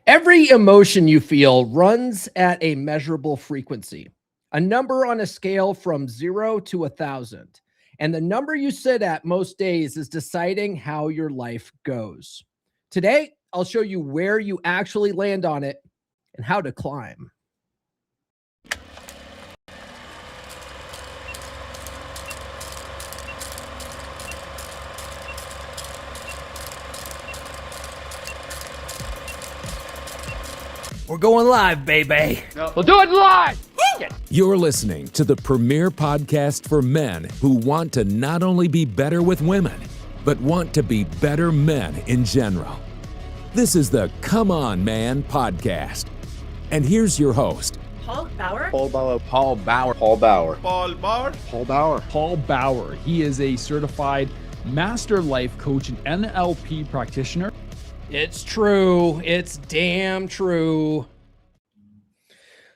Every emotion you feel runs at a measurable frequency, a number on a scale from 0 to 1,000. And the number you sit at most days is deciding how your life goes. Today, I'll show you where you actually land on it and how to climb. We're going live, baby. No. We'll do it live. You're listening to the premier podcast for men who want to not only be better with women, but want to be better men in general. This is the Come On Man podcast. And here's your host, Paul Bauer. Paul Bauer. Paul Bauer. Paul Bauer. Paul Bauer. Paul Bauer. Paul Bauer. He is a certified master life coach and NLP practitioner. It's true. It's damn true.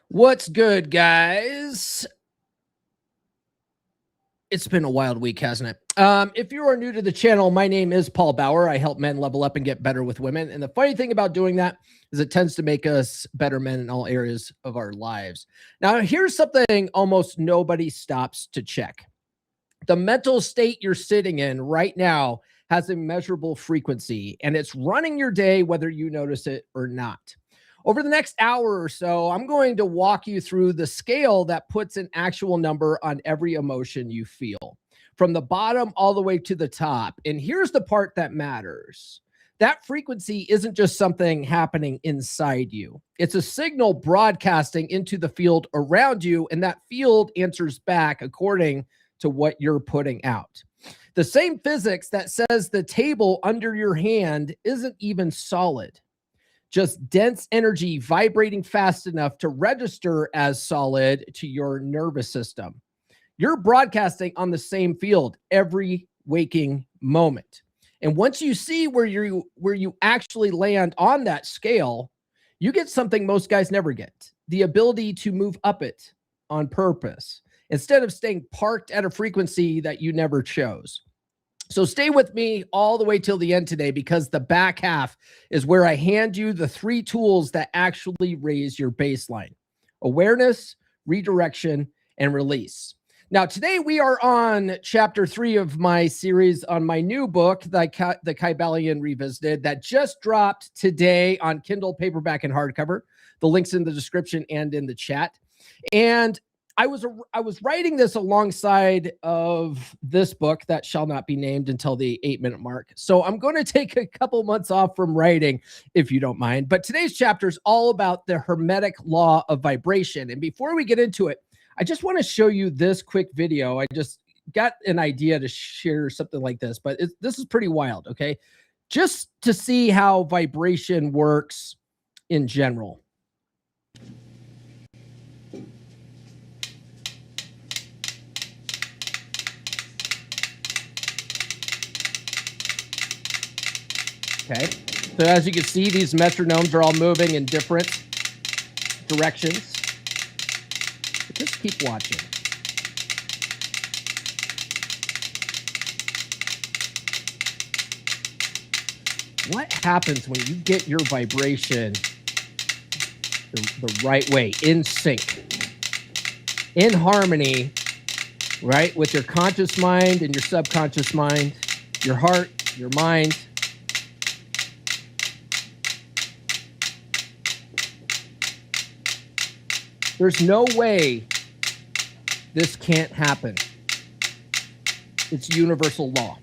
What's good, guys? It's been a wild week, hasn't it? If you are new to the channel, my name is Paul Bauer. I help men level up and get better with women. And the funny thing about doing that is it tends to make us better men in all areas of our lives. Now, here's something almost nobody stops to check. The mental state you're sitting in right now has a measurable frequency, and it's running your day whether you notice it or not. Over the next hour or so, I'm going to walk you through the scale that puts an actual number on every emotion you feel, from the bottom all the way to the top. And here's the part that matters. That frequency isn't just something happening inside you. It's a signal broadcasting into the field around you, and that field answers back according to what you're putting out. The same physics that says the table under your hand isn't even solid, just dense energy vibrating fast enough to register as solid to your nervous system. You're broadcasting on the same field every waking moment. And once you see where you actually land on that scale, you get something most guys never get: the ability to move up it on purpose, instead of staying parked at a frequency that you never chose. So stay with me all the way till the end today, because the back half is where I hand you the 3 tools that actually raise your baseline: awareness, redirection, and release. Now, today we are on chapter 3 of my series on my new book, the Kybalion Revisited, that just dropped today on Kindle, paperback, and hardcover. The link's in the description and in the chat. And I was writing this alongside of this book that shall not be named until the 8-minute mark. So I'm going to take a couple months off from writing, if you don't mind. But today's chapter is all about the hermetic law of vibration. And before we get into it, I just want to show you this quick video. I just got an idea to share something like this, but this is pretty wild, okay? Just to see how vibration works in general. Okay, so as you can see, these metronomes are all moving in different directions. But just keep watching. What happens when you get your vibration the right way, in sync, in harmony, right, with your conscious mind and your subconscious mind, your heart, your mind? There's no way this can't happen. It's universal law.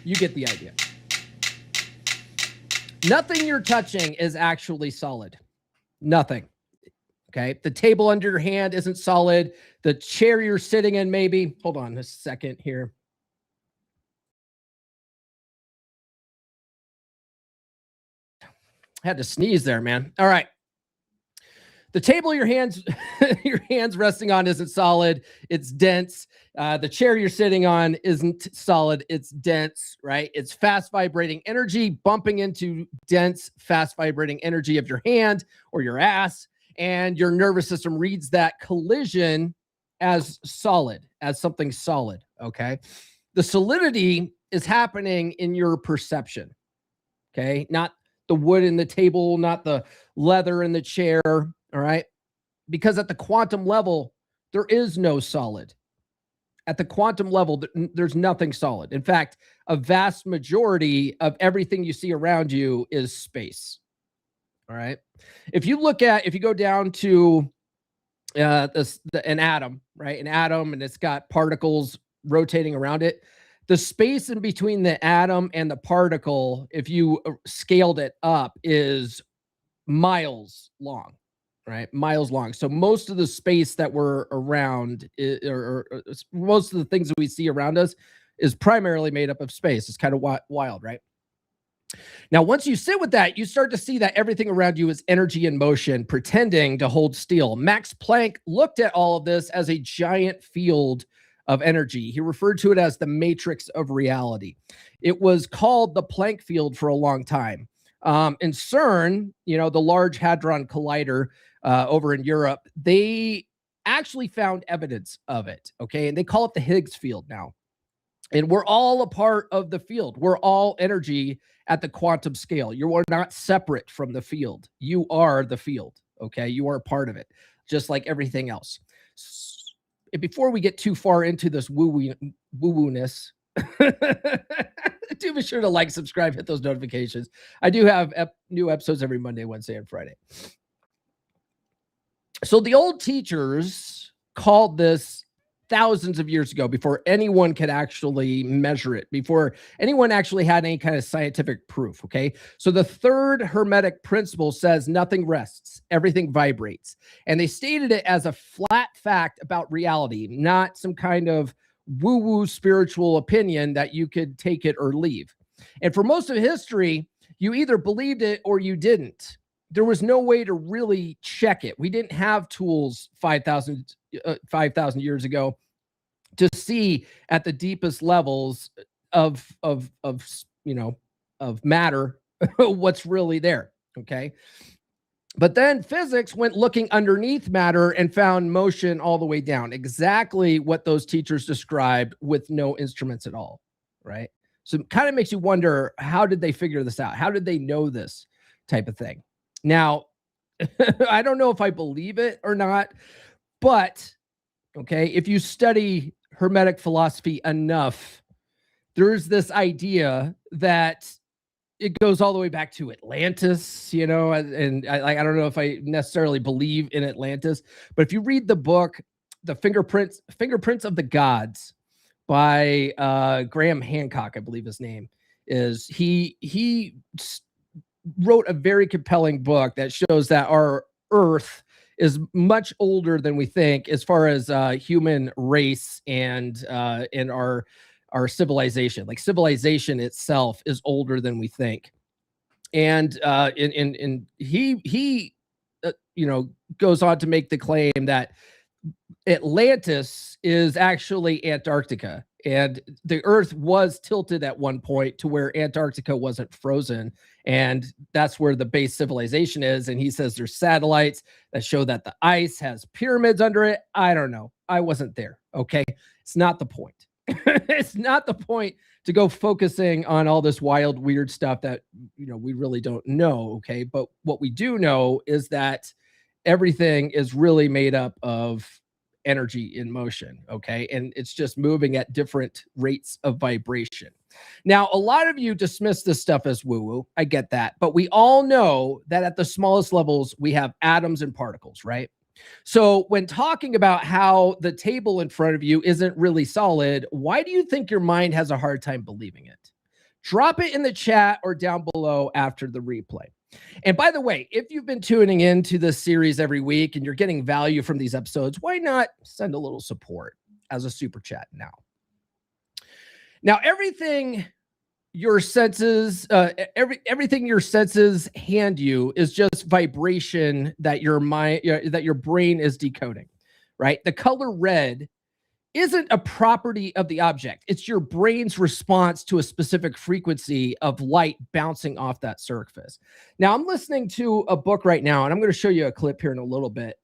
You get the idea. Nothing you're touching is actually solid. Nothing. Okay? The table under your hand isn't solid. The chair you're sitting in, maybe. Hold on a second here. I had to sneeze there, man. All right. The table your hands resting on isn't solid. It's dense. The chair you're sitting on isn't solid. It's dense, right? It's fast vibrating energy bumping into dense, fast vibrating energy of your hand or your ass. And your nervous system reads that collision as solid, as something solid, okay? The solidity is happening in your perception, okay? Not the wood in the table, not the leather in the chair. All right. Because at the quantum level, there is no solid. At the quantum level, there's nothing solid. In fact, a vast majority of everything you see around you is space. All right. If you go down to an atom, right? An atom, and it's got particles rotating around it. The space in between the atom and the particle, if you scaled it up, is miles long, right? Miles long. So most of the space that we're around, or most of the things that we see around us, is primarily made up of space. It's kind of wild, right? Now, once you sit with that, you start to see that everything around you is energy in motion, pretending to hold still. Max Planck looked at all of this as a giant field of energy. He referred to it as the matrix of reality. It was called the Planck field for a long time. In CERN, the Large Hadron Collider over in Europe, they actually found evidence of it, okay? And they call it the Higgs field now. And we're all a part of the field. We're all energy at the quantum scale. You are not separate from the field. You are the field, okay? You are a part of it, just like everything else. Before we get too far into this woo-woo-ness, do be sure to like, subscribe, hit those notifications. I do have new episodes every Monday, Wednesday, and Friday. So the old teachers called this thousands of years ago, before anyone could actually measure it, before anyone actually had any kind of scientific proof, okay? So the third Hermetic principle says nothing rests, everything vibrates. And they stated it as a flat fact about reality, not some kind of woo-woo spiritual opinion that you could take it or leave. And for most of history, you either believed it or you didn't. There was no way to really check it. We didn't have tools 5,000 years ago to see at the deepest levels of matter what's really there. Okay. But then physics went looking underneath matter and found motion all the way down. Exactly what those teachers described with no instruments at all. Right. So it kind of makes you wonder, how did they figure this out? How did they know this type of thing? Now, I don't know if I believe it or not, but okay, if you study Hermetic philosophy enough, there's this idea that it goes all the way back to Atlantis, and I don't know if I necessarily believe in Atlantis, but if you read the book, The Fingerprints of the Gods by Graham Hancock, I believe his name is, he wrote a very compelling book that shows that our Earth is much older than we think, as far as human race and our civilization. Like, civilization itself is older than we think. And he goes on to make the claim that Atlantis is actually Antarctica, and the Earth was tilted at one point to where Antarctica wasn't frozen, and that's where the base civilization is. And he says there's satellites that show that the ice has pyramids under it. I don't know. I wasn't there. Okay. It's not the point. It's not the point to go focusing on all this wild, weird stuff that, we really don't know. Okay. But what we do know is that everything is really made up of energy in motion. Okay. And it's just moving at different rates of vibration. Now, a lot of you dismiss this stuff as woo-woo. I get that. But we all know that at the smallest levels, we have atoms and particles, right? So when talking about how the table in front of you isn't really solid, why do you think your mind has a hard time believing it? Drop it in the chat or down below after the replay. And by the way, if you've been tuning into this series every week and you're getting value from these episodes, why not send a little support as a super chat now? Now, everything your senses hand you is just vibration that your mind, that your brain is decoding, right? The color red isn't a property of the object. It's your brain's response to a specific frequency of light bouncing off that surface. Now, I'm listening to a book right now, and I'm going to show you a clip here in a little bit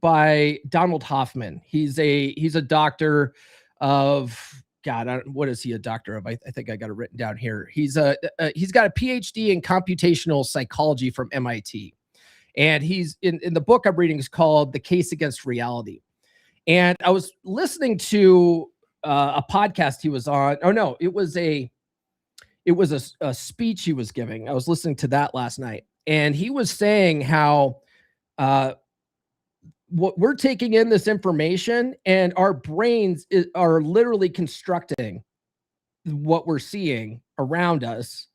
by Donald Hoffman. He's a doctor of God, what is he a doctor of? I think I got it written down here. He's got a PhD in computational psychology from MIT. And he's in the book I'm reading is called The Case Against Reality. And I was listening to a podcast he was on. Oh no, it was a speech he was giving. I was listening to that last night. And he was saying how what we're taking in this information and our brains are literally constructing what we're seeing around us.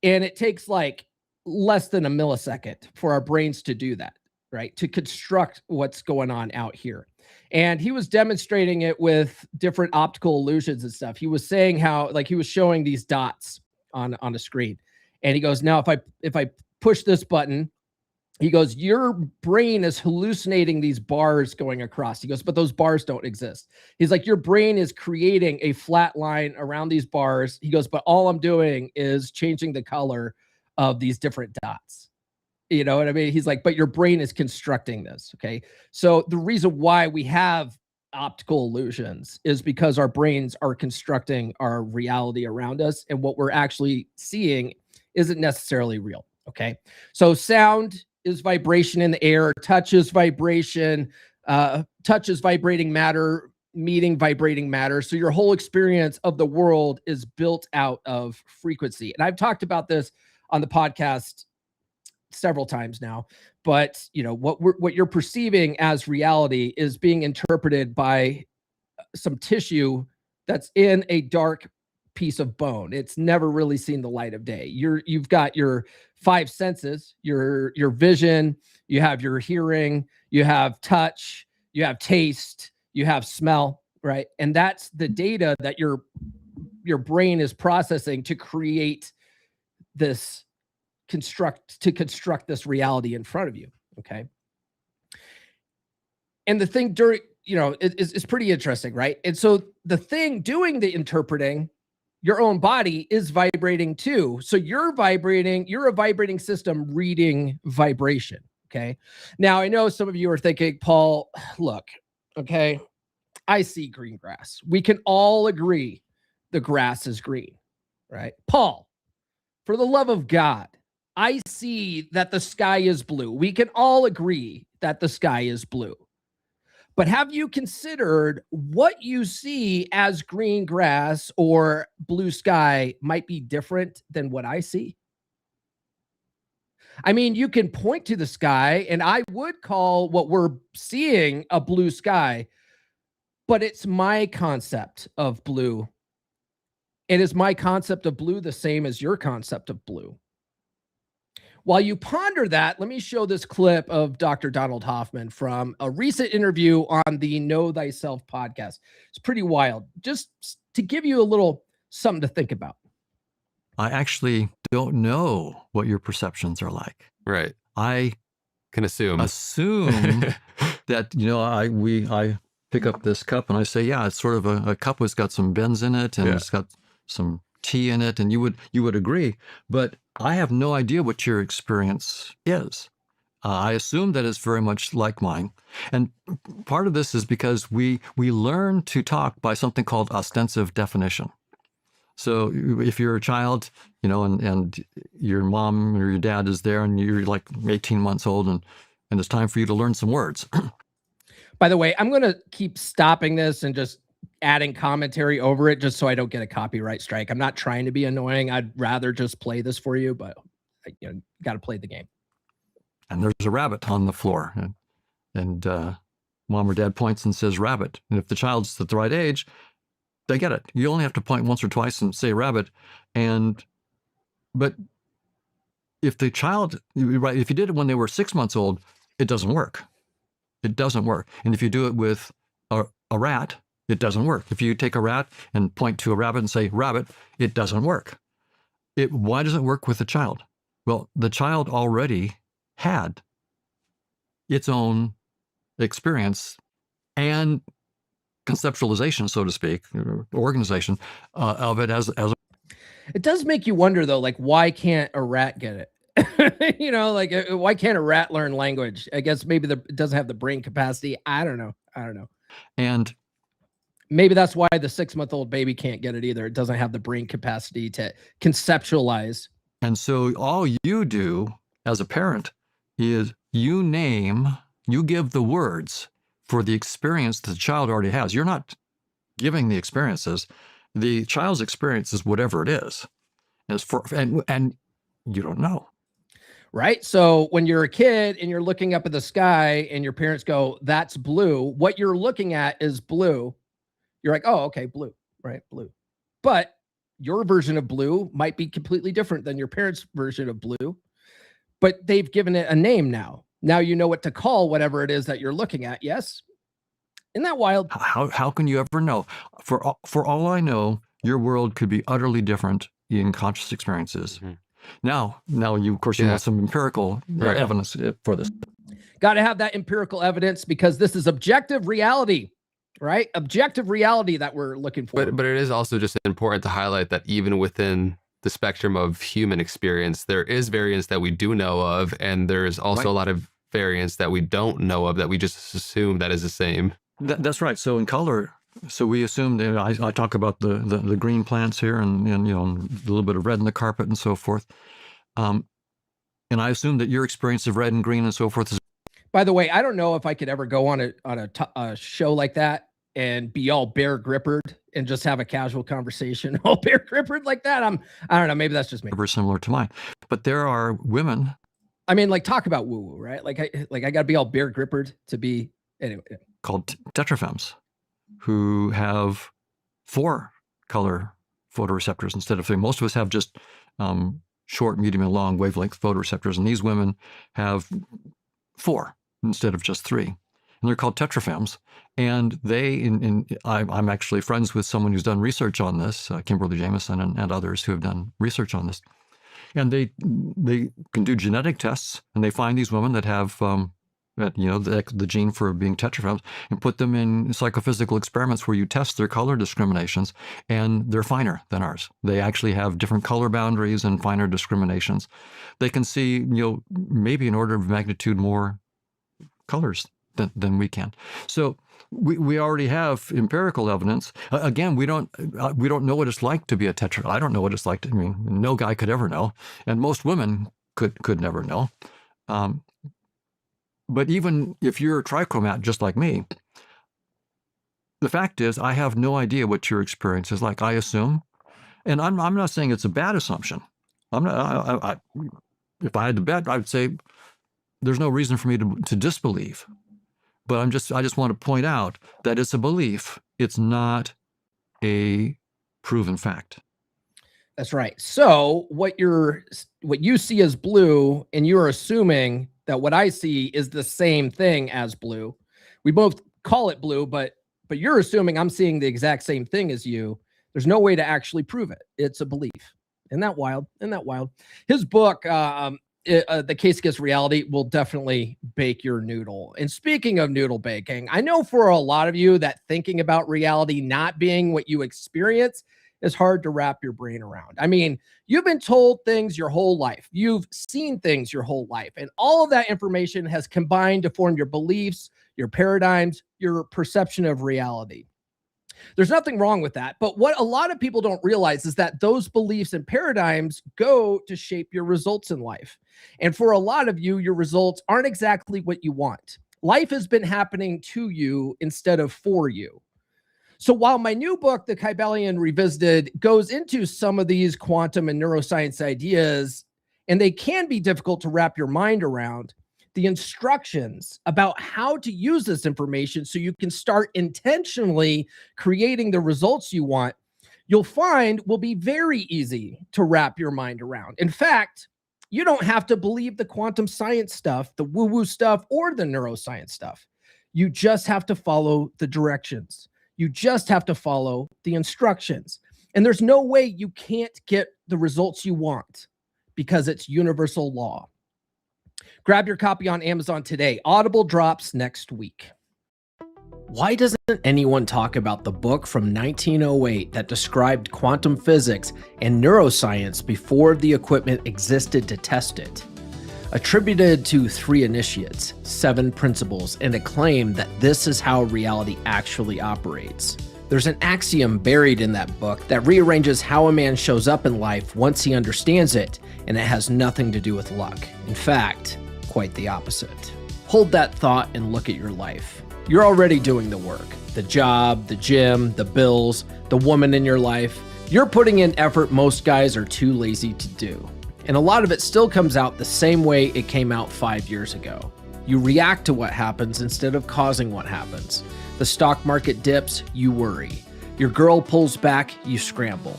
And it takes like less than a millisecond for our brains to do that, right? To construct what's going on out here. And he was demonstrating it with different optical illusions and stuff. He was saying how, like, he was showing these dots on a screen. And he goes, now if I push this button, he goes, your brain is hallucinating these bars going across. He goes, but those bars don't exist. He's like, your brain is creating a flat line around these bars. He goes, but all I'm doing is changing the color of these different dots. You know what I mean? He's like, but your brain is constructing this. Okay. So the reason why we have optical illusions is because our brains are constructing our reality around us, and what we're actually seeing isn't necessarily real. Okay. So sound is vibration in the air, touch is vibration, touch is vibrating matter, meeting vibrating matter. So your whole experience of the world is built out of frequency. And I've talked about this on the podcast several times now, but you know, what you're perceiving as reality is being interpreted by some tissue that's in a dark piece of bone. It's never really seen the light of day. You've got your five senses, your vision, you have your hearing, you have touch, you have taste, you have smell, right? And that's the data that your brain is processing to create this construct this reality in front of you. Okay. And the thing during, you know, is pretty interesting, right? And so the thing doing the interpreting, your own body is vibrating too. So you're vibrating, you're a vibrating system reading vibration. Okay. Now I know some of you are thinking, Paul, look, okay, I see green grass. We can all agree the grass is green, right? Paul, for the love of God, I see that the sky is blue. We can all agree that the sky is blue. But have you considered what you see as green grass or blue sky might be different than what I see? I mean, you can point to the sky, and I would call what we're seeing a blue sky, but it's my concept of blue. And is my concept of blue the same as your concept of blue? While you ponder that, let me show this clip of Dr. Donald Hoffman from a recent interview on the Know Thyself podcast. It's pretty wild, just to give you a little something to think about. I actually don't know what your perceptions are like. Right. I can assume that, you know, I pick up this cup and I say, yeah, it's sort of a cup that's got some bends in it and it's got some tea in it, and you would agree, but I have no idea what your experience is. I assume that it's very much like mine, and part of this is because we learn to talk by something called ostensive definition. So if you're a child, you know, and your mom or your dad is there, and you're like 18 months old, and it's time for you to learn some words. By the way, I'm going to keep stopping this and just adding commentary over it just so I don't get a copyright strike. I'm not trying to be annoying. I'd rather just play this for you, but you got to play the game. And there's a rabbit on the floor, and mom or dad points and says rabbit. And if the child's at the right age, they get it. You only have to point once or twice and say rabbit. But if the child, right, if you did it when they were 6 months old, it doesn't work. It doesn't work. And if you do it with a rat, it doesn't work. If you take a rat and point to a rabbit and say rabbit, it doesn't work. Why does it work with the child? Well, the child already had its own experience and conceptualization, so to speak, organization of it as a. It does make you wonder, though, like, why can't a rat get it? You know, like, why can't a rat learn language? I guess maybe it doesn't have the brain capacity. I don't know. And Maybe that's why the 6-month-old baby can't get it either. It doesn't have the brain capacity to conceptualize. And so all you do as a parent is you give the words for the experience that the child already has. You're not giving the experiences. The child's experience is whatever it is. And you don't know. Right? So when you're a kid and you're looking up at the sky and your parents go, that's blue, what you're looking at is blue. You're like, oh, okay, blue, right? Blue. But your version of blue might be completely different than your parents' version of blue, but they've given it a name now. Now you know what to call whatever it is that you're looking at. Yes? Isn't that wild? How can you ever know? For all I know, your world could be utterly different in conscious experiences. Mm-hmm. Now you, of course, you have some empirical evidence for this. Got to have that empirical evidence because this is objective reality, right? Objective reality that we're looking for. But it is also just important to highlight that even within the spectrum of human experience, there is variance that we do know of, and there's also a lot of variance that we don't know of that we just assume that is the same. That's right. So in color, so we assume that I talk about the green plants here and a little bit of red in the carpet and so forth. And I assume that your experience of red and green and so forth is. By the way, I don't know if I could ever go on a show like that and be all Bear Grippered and just have a casual conversation. All Bear Grippered like that. I don't know. Maybe that's just me. Very similar to mine, but there are women. I mean, like talk about woo woo, right? Like I got to be all Bear Grippered to be anyway. Called tetrafems, who have 4 color photoreceptors instead of 3. Most of us have just short, medium, and long wavelength photoreceptors, and these women have 4 instead of just 3. And they're called tetrafems. And they, I'm actually friends with someone who's done research on this, Kimberly Jameson and others who have done research on this. And they can do genetic tests, and they find these women that have the gene for being tetrafems, and put them in psychophysical experiments where you test their color discriminations, and they're finer than ours. They actually have different color boundaries and finer discriminations. They can see, maybe an order of magnitude more colors than we can. So we already have empirical evidence. Again, we don't know what it's like to be a tetra. I don't know what it's like to. I mean, no guy could ever know, and most women could never know. But even if you're a trichromat just like me, the fact is I have no idea what your experience is like. I assume, and I'm not saying it's a bad assumption. I'm not. If I had to bet, I would say there's no reason for me to disbelieve. But I just want to point out that it's a belief. It's not a proven fact. That's right. So what you see as blue, and you're assuming that what I see is the same thing as blue. We both call it blue, but you're assuming I'm seeing the exact same thing as you. There's no way to actually prove it. It's a belief. Isn't that wild? Isn't that wild? His book, The Case Against Reality, will definitely bake your noodle. And speaking of noodle baking, I know for a lot of you that thinking about reality not being what you experience is hard to wrap your brain around. I mean, you've been told things your whole life. You've seen things your whole life. And all of that information has combined to form your beliefs, your paradigms, your perception of reality. There's nothing wrong with that. But what a lot of people don't realize is that those beliefs and paradigms go to shape your results in life. And for a lot of you, your results aren't exactly what you want. Life has been happening to you instead of for you. So while my new book, The Kybalion Revisited, goes into some of these quantum and neuroscience ideas, and they can be difficult to wrap your mind around, the instructions about how to use this information so you can start intentionally creating the results you want, you'll find will be very easy to wrap your mind around. In fact, you don't have to believe the quantum science stuff, the woo-woo stuff, or the neuroscience stuff. You just have to follow the directions. You just have to follow the instructions. And there's no way you can't get the results you want because it's universal law. Grab your copy on Amazon today. Audible drops next week. Why doesn't anyone talk about the book from 1908 that described quantum physics and neuroscience before the equipment existed to test it? Attributed to 3 initiates, 7 principles, and a claim that this is how reality actually operates. There's an axiom buried in that book that rearranges how a man shows up in life once he understands it, and it has nothing to do with luck. In fact, quite the opposite. Hold that thought and look at your life. You're already doing the work. The job, the gym, the bills, the woman in your life. You're putting in effort most guys are too lazy to do. And a lot of it still comes out the same way it came out 5 years ago. You react to what happens instead of causing what happens. The stock market dips, you worry. Your girl pulls back, you scramble.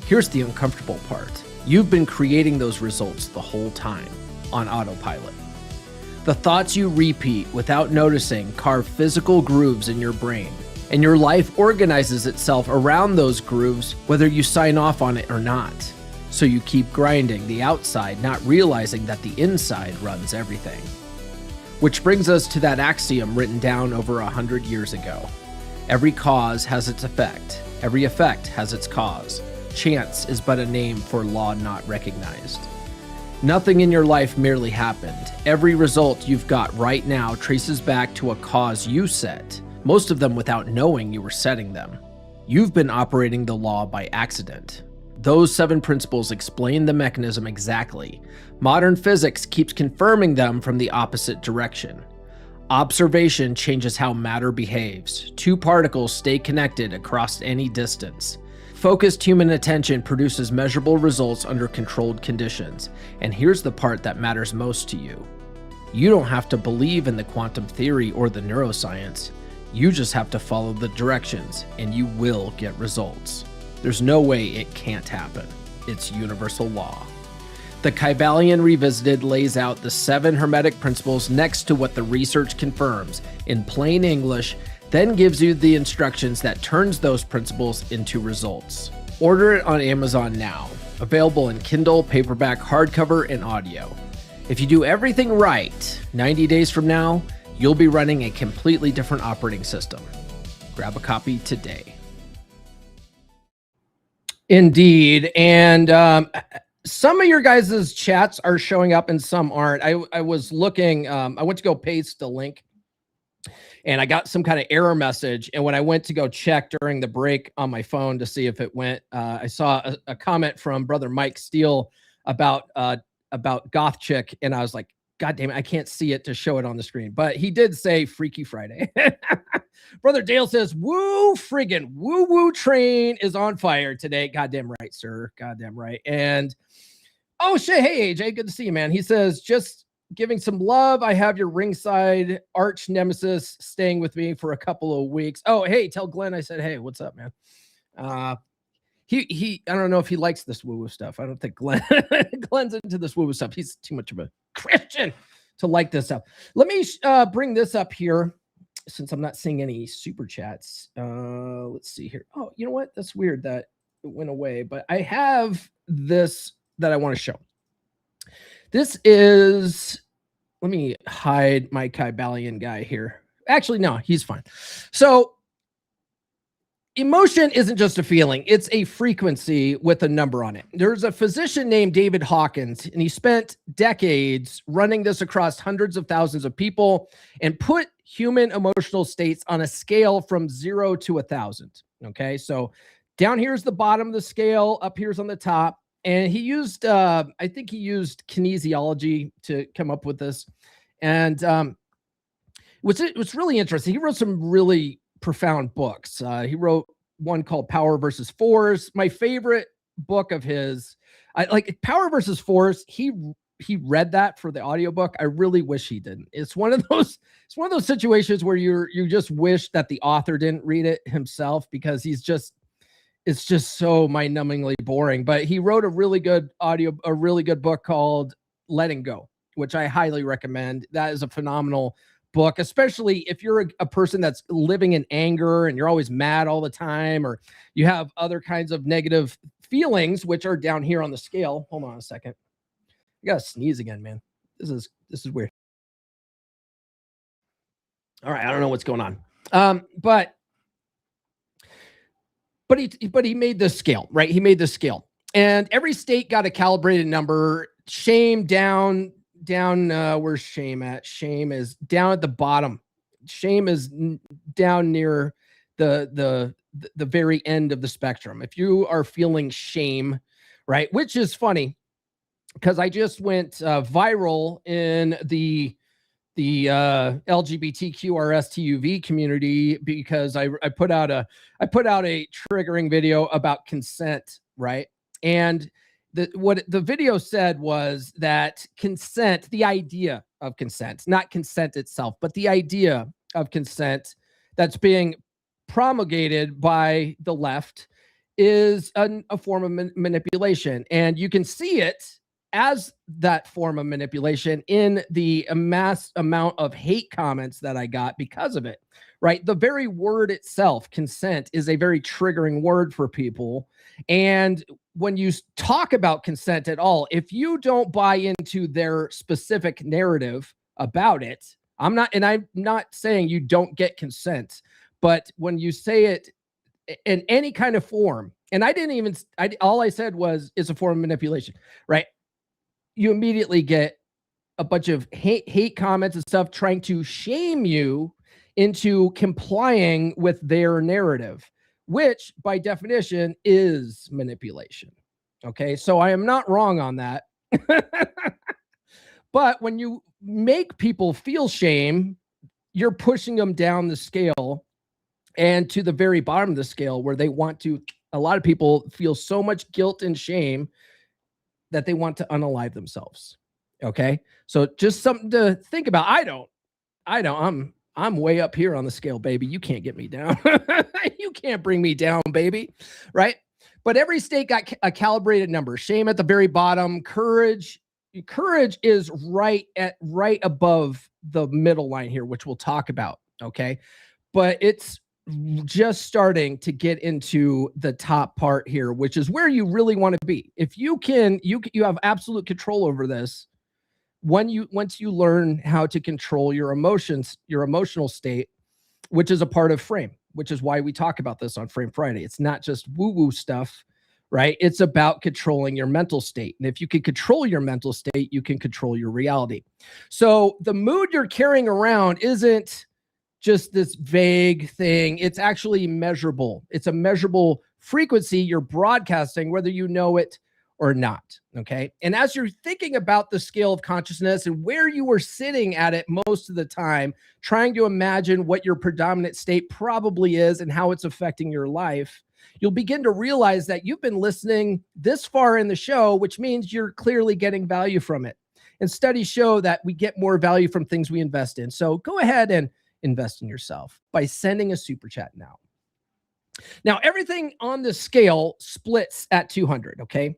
Here's the uncomfortable part. You've been creating those results the whole time on autopilot. The thoughts you repeat without noticing carve physical grooves in your brain, and your life organizes itself around those grooves whether you sign off on it or not. So you keep grinding the outside, not realizing that the inside runs everything. Which brings us to that axiom written down over 100 years ago. Every cause has its effect. Every effect has its cause. Chance is but a name for law not recognized. Nothing in your life merely happened. Every result you've got right now traces back to a cause you set, most of them without knowing you were setting them. You've been operating the law by accident. Those 7 principles explain the mechanism exactly. Modern physics keeps confirming them from the opposite direction. Observation changes how matter behaves. 2 particles stay connected across any distance. Focused human attention produces measurable results under controlled conditions. And here's the part that matters most to you. You don't have to believe in the quantum theory or the neuroscience. You just have to follow the directions, and you will get results. There's no way it can't happen. It's universal law. The Kybalion Revisited lays out the 7 hermetic principles next to what the research confirms in plain English, then gives you the instructions that turns those principles into results. Order it on Amazon now. Available in Kindle, paperback, hardcover, and audio. If you do everything right, 90 days from now, you'll be running a completely different operating system. Grab a copy today. Indeed. And some of your guys' chats are showing up and some aren't. I was looking, I went to go paste the link and I got some kind of error message. And when I went to go check during the break on my phone to see if it went, I saw a comment from brother Mike Steele about Goth Chick. And I was like, God damn it, I can't see it to show it on the screen. But he did say Freaky Friday. Brother Dale says, woo friggin' woo train is on fire today. Goddamn right, sir. Goddamn right. And oh shit, hey AJ, good to see you, man. He says, just giving some love. I have your ringside arch nemesis staying with me for a couple of weeks. Oh, hey, tell Glenn I said, hey, what's up, man? He I don't know if he likes this woo-woo stuff. I don't think Glenn's into this woo-woo stuff. He's too much of a Christian to like this stuff. Let me bring this up here since I'm not seeing any super chats. Let's see here. Oh, you know what? That's weird that it went away, but I have this that I want to show. This is, let me hide my Kybalion guy here. Actually, no, he's fine. So emotion isn't just a feeling. It's a frequency with a number on it. There's a physician named David Hawkins, and he spent decades running this across hundreds of thousands of people and put human emotional states on a scale from 0 to 1,000. Okay, so down here's the bottom of the scale, up here's on the top. And he used, I think he used kinesiology to come up with this. And what's really interesting, he wrote some really profound books. He wrote one called Power versus Force. My favorite book of his, I like Power versus Force. He read that for the audiobook. I really wish he didn't. It's one of those situations where you just wish that the author didn't read it himself, because it's just so mind-numbingly boring. But he wrote a really good book called Letting Go, which I highly recommend. That is a phenomenal book, especially if you're a person that's living in anger and you're always mad all the time, or you have other kinds of negative feelings, which are down here on the scale. Hold on a second. I gotta sneeze again, man. This is weird. All right, I don't know what's going on. But he made this scale, right? He made this scale, and every state got a calibrated number. Shame down. Where's shame at? Shame is down at the bottom. Shame is down near the the very end of the spectrum. If you are feeling shame, right, which is funny because I just went viral in the LGBTQRSTUV community because I put out a triggering video about consent, right? And what the video said was that consent, the idea of consent, not consent itself, but the idea of consent that's being promulgated by the left is a form of manipulation. And you can see it as that form of manipulation in the mass amount of hate comments that I got because of it, right? The very word itself, consent, is a very triggering word for people. And when you talk about consent at all, if you don't buy into their specific narrative about it, I'm not saying you don't get consent, but when you say it in any kind of form, and all I said was it's a form of manipulation, right? You immediately get a bunch of hate comments and stuff trying to shame you into complying with their narrative, which by definition is manipulation. Okay, so I am not wrong on that. But when you make people feel shame, you're pushing them down the scale and to the very bottom of the scale where a lot of people feel so much guilt and shame that they want to unalive themselves. Okay. So just something to think about. I'm way up here on the scale, baby. You can't get me down. You can't bring me down, baby. Right. But every state got a calibrated number. Shame at the very bottom. Courage is right above the middle line here, which we'll talk about. Okay. But it's just starting to get into the top part here, which is where you really want to be. If you have absolute control over this once you learn how to control your emotions, your emotional state, which is a part of Frame, which is why we talk about this on Frame Friday. It's not just woo-woo stuff, right? It's about controlling your mental state. And if you can control your mental state, you can control your reality. So the mood you're carrying around isn't just this vague thing. It's actually measurable. It's a measurable frequency you're broadcasting, whether you know it or not. Okay. And as you're thinking about the scale of consciousness and where you are sitting at it most of the time, trying to imagine what your predominant state probably is and how it's affecting your life, you'll begin to realize that you've been listening this far in the show, which means you're clearly getting value from it. And studies show that we get more value from things we invest in. So go ahead and invest in yourself by sending a super chat now. Now, everything on the scale splits at 200, okay?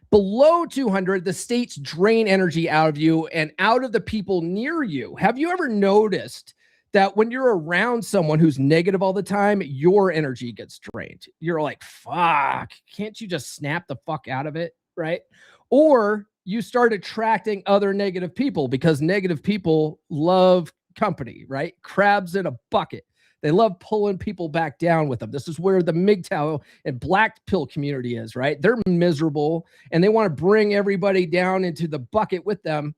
Below 200, the states drain energy out of you and out of the people near you. Have you ever noticed that when you're around someone who's negative all the time, your energy gets drained? You're like, fuck, can't you just snap the fuck out of it, right? Or you start attracting other negative people because negative people love company, right? Crabs in a bucket. They love pulling people back down with them. This is where the MGTOW and black pill community is, right? They're miserable and they want to bring everybody down into the bucket with them,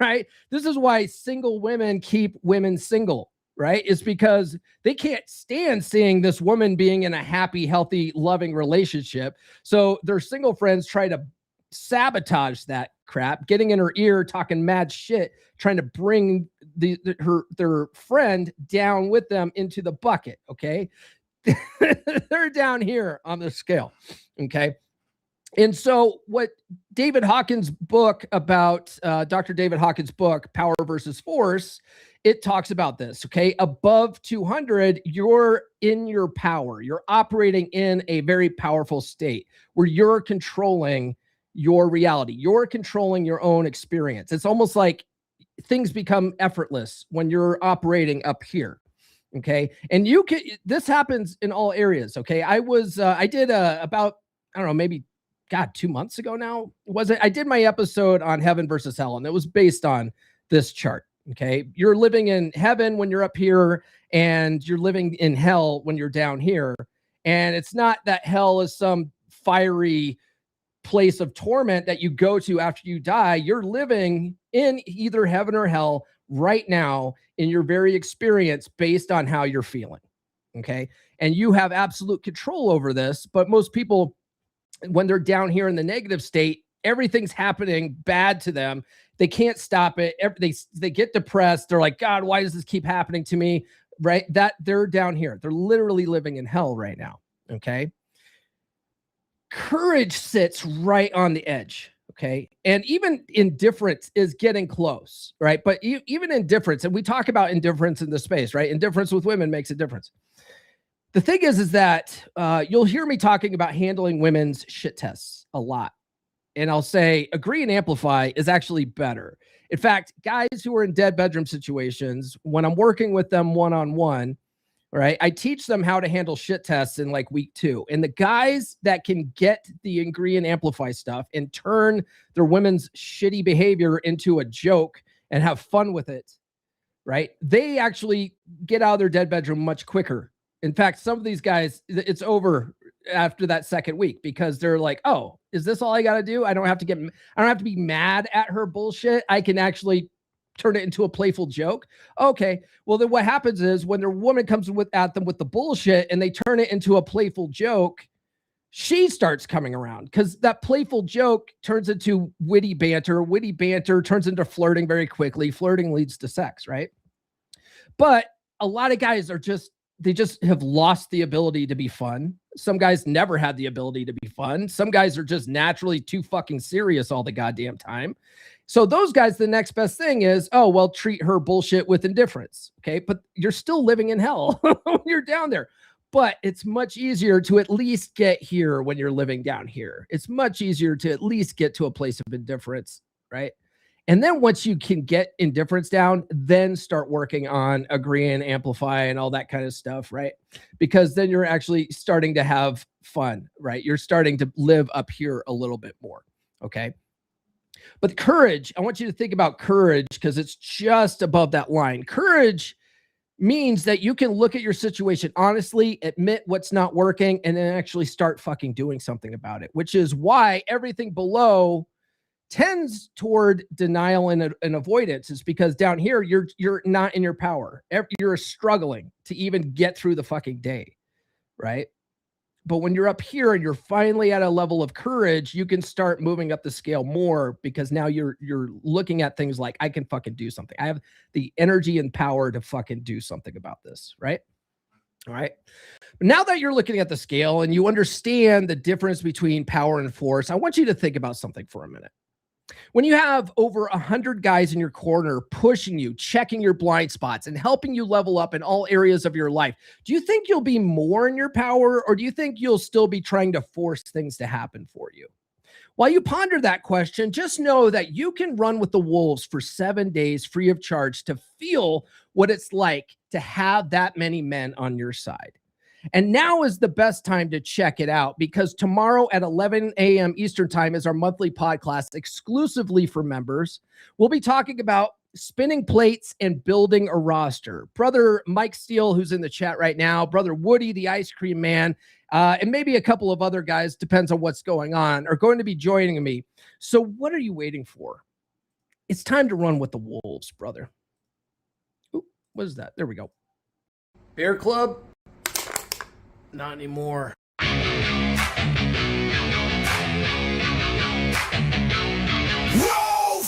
right? This is why single women keep women single, right? It's because they can't stand seeing this woman being in a happy, healthy, loving relationship. So their single friends try to sabotage that crap, getting in her ear, talking mad shit, trying to bring their friend down with them into the bucket. Okay. They're down here on the scale. Okay. And so what David Hawkins' book about, Dr. David Hawkins' book, Power versus Force, it talks about this. Okay. Above 200, you're in your power. You're operating in a very powerful state where you're controlling your reality. You're controlling your own experience. It's almost like things become effortless when you're operating up here. Okay. And this happens in all areas. Okay. I did about, I don't know, maybe 2 months ago now, was it? I did my episode on heaven versus hell, and it was based on this chart. Okay. You're living in heaven when you're up here, and you're living in hell when you're down here. And it's not that hell is some fiery place of torment that you go to after you die. You're living in either heaven or hell right now in your very experience based on how you're feeling. Okay. And you have absolute control over this. But most people, when they're down here in the negative state, everything's happening bad to them. They can't stop it. They get depressed. They're like, God, why does this keep happening to me? Right? That they're down here. They're literally living in hell right now. Okay. Courage sits right on the edge. Okay. And even indifference is getting close. Right. But even indifference, and we talk about indifference in the space, right? Indifference with women makes a difference. The thing is that you'll hear me talking about handling women's shit tests a lot. And I'll say agree and amplify is actually better. In fact, guys who are in dead bedroom situations, when I'm working with them one-on-one, right, I teach them how to handle shit tests in like week 2. And the guys that can get the agree and amplify stuff and turn their women's shitty behavior into a joke and have fun with it, right, they actually get out of their dead bedroom much quicker. In fact, some of these guys, it's over after that second week because they're like, oh, is this all I got to do? I don't have to be mad at her bullshit. I can actually turn it into a playful joke. Okay. Well, then what happens is when their woman comes at them with the bullshit and they turn it into a playful joke, she starts coming around because that playful joke turns into witty banter. Witty banter turns into flirting very quickly. Flirting leads to sex, right? But a lot of guys they just have lost the ability to be fun. Some guys never had the ability to be fun. Some guys are just naturally too fucking serious all the goddamn time. So those guys, the next best thing is, oh, well, treat her bullshit with indifference. Okay. But you're still living in hell when you're down there. But it's much easier to at least get here when you're living down here. It's much easier to at least get to a place of indifference, right? And then once you can get indifference down, then start working on agree and amplify and all that kind of stuff, right? Because then you're actually starting to have fun, right? You're starting to live up here a little bit more, okay? But courage, I want you to think about courage because it's just above that line. Courage means that you can look at your situation honestly, admit what's not working, and then actually start fucking doing something about it, which is why everything below tends toward denial and avoidance. Is because down here, you're not in your power. You're struggling to even get through the fucking day, right? But when you're up here and you're finally at a level of courage, you can start moving up the scale more because now you're looking at things like, I can fucking do something. I have the energy and power to fucking do something about this, right? All right. But now that you're looking at the scale and you understand the difference between power and force, I want you to think about something for a minute. When you have over 100 guys in your corner pushing you, checking your blind spots, and helping you level up in all areas of your life, do you think you'll be more in your power, or do you think you'll still be trying to force things to happen for you? While you ponder that question, just know that you can run with the wolves for 7 days free of charge to feel what it's like to have that many men on your side. And now is the best time to check it out because tomorrow at 11 a.m. Eastern time is our monthly pod class exclusively for members. We'll be talking about spinning plates and building a roster. Brother Mike Steele, who's in the chat right now, Brother Woody, the ice cream man, and maybe a couple of other guys, depends on what's going on, are going to be joining me. So what are you waiting for? It's time to run with the wolves, brother. Ooh, what is that? There we go. Bear Club? Not anymore. Wolf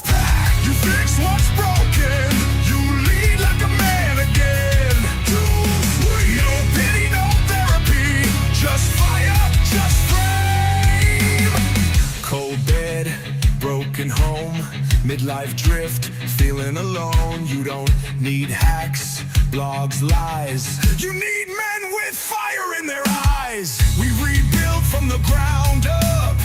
pack, you fix what's broken. You lead like a man again. No pity, no therapy. Just fire, just flame. Cold bed, broken home, midlife drift, feeling alone. You don't need hacks, blogs, lies. You need men with fire in their eyes. We rebuild from the ground up.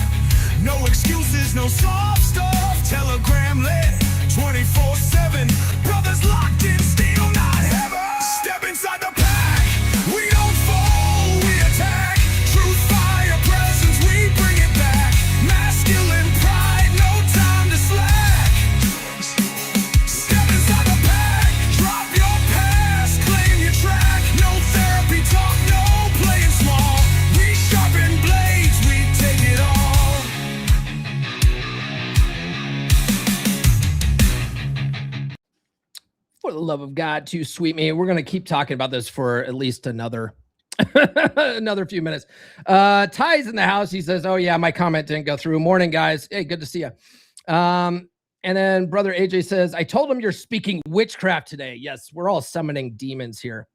No excuses, no soft stuff. Telegram lit 24/7. Brothers locked in steel, not heaven. Step inside the pack. We don't fall, we attack. Truth, fire, presence, we bring it back. Masculine pride, no time to slack. Step inside the pack. Drop your past, claim your track. No therapy talk, no playing small. We sharpen blades, we take it all. For the love of God, too sweet me. We're going to keep talking about this for at least another Another few minutes. Ty's in the house. He says, oh yeah, my comment didn't go through. Morning, guys. Hey, good to see you. And then brother AJ says, I told him you're speaking witchcraft today. Yes, we're all summoning demons here.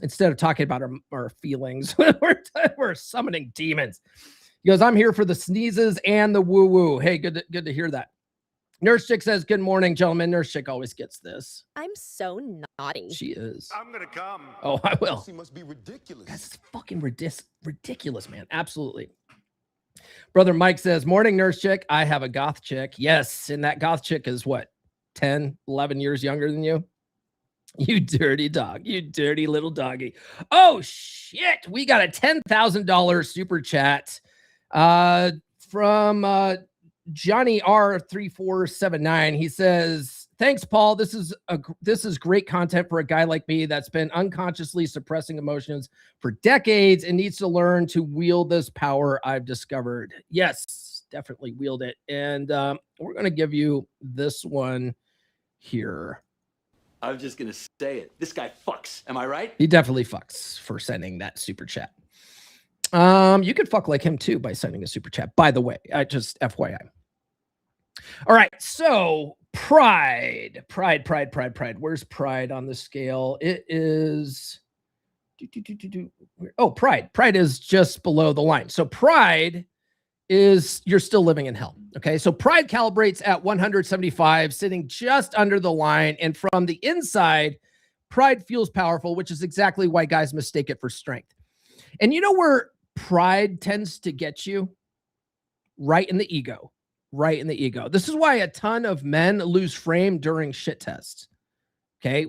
Instead of talking about our feelings, we're summoning demons. He goes, I'm here for the sneezes and the woo-woo. Hey, good to hear that. Nurse Chick says, good morning, gentlemen. Nurse Chick always gets this. I'm so naughty. She is. I'm gonna come. Oh, I will. She must be ridiculous. That's fucking ridiculous, man. Absolutely. Brother Mike says, morning, Nurse Chick. I have a goth chick. Yes, and that goth chick is what, 10, 11 years younger than you? You dirty dog. You dirty little doggy. Oh, shit. We got a $10,000 super chat from Johnny R3479. He says, thanks, Paul. This is great content for a guy like me that's been unconsciously suppressing emotions for decades and needs to learn to wield this power I've discovered. Yes, definitely wield it. And we're going to give you this one here. I was just going to say it. This guy fucks. Am I right? He definitely fucks for sending that super chat. You could fuck like him too by sending a super chat, by the way. I just FYI. All right, so pride. Where's pride on the scale? It is pride. Pride is just below the line. So pride is you're still living in hell. Okay, so pride calibrates at 175, sitting just under the line, and from the inside, pride feels powerful, which is exactly why guys mistake it for strength. And you know where pride tends to get you? Right in the ego. Right in the ego. This is why a ton of men lose frame during shit tests. Okay.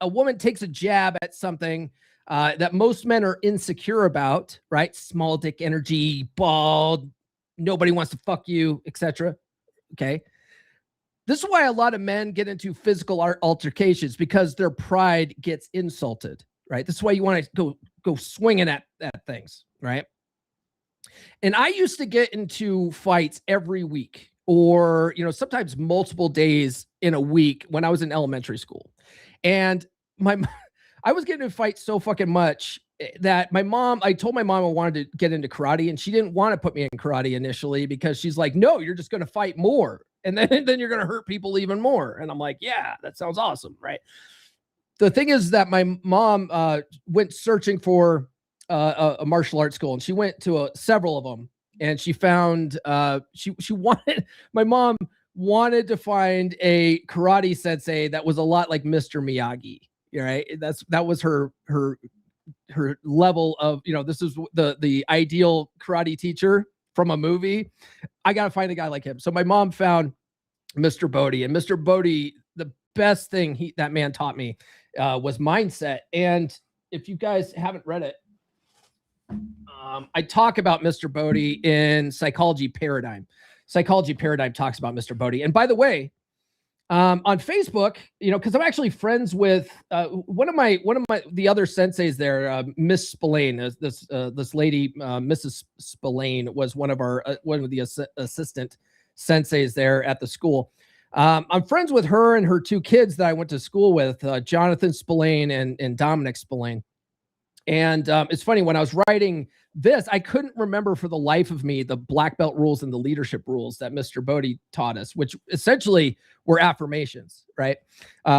A woman takes a jab at something that most men are insecure about, right? Small dick energy, bald, nobody wants to fuck you, etc. Okay. This is why a lot of men get into physical altercations, because their pride gets insulted, right? This is why you want to go swinging at things, right? And I used to get into fights every week, or, sometimes multiple days in a week when I was in elementary school. And I was getting in fights so fucking much that I told my mom I wanted to get into karate, and she didn't want to put me in karate initially because she's like, no, you're just going to fight more. And then you're going to hurt people even more. And I'm like, yeah, that sounds awesome. Right. The thing is that my mom went searching for a martial arts school, and she went to several of them, and she found my mom wanted to find a karate sensei that was a lot like Mr. Miyagi. Right. That was her level of, this is the ideal karate teacher from a movie. I got to find a guy like him. So my mom found Mr. Bodhi, and Mr. Bodhi, the best thing that man taught me was mindset. And if you guys haven't read it, I talk about Mr. Bodhi in Psychology Paradigm. Psychology Paradigm talks about Mr. Bodhi. And by the way, on Facebook, because I'm actually friends with one of the other senseis there, Miss Spillane. This lady, Mrs. Spillane, was one of the assistant senseis there at the school. I'm friends with her and her two kids that I went to school with, Jonathan Spillane and Dominic Spillane. And it's funny, when I was writing this, I couldn't remember for the life of me the black belt rules and the leadership rules that Mr. Bodhi taught us, which essentially were affirmations, right?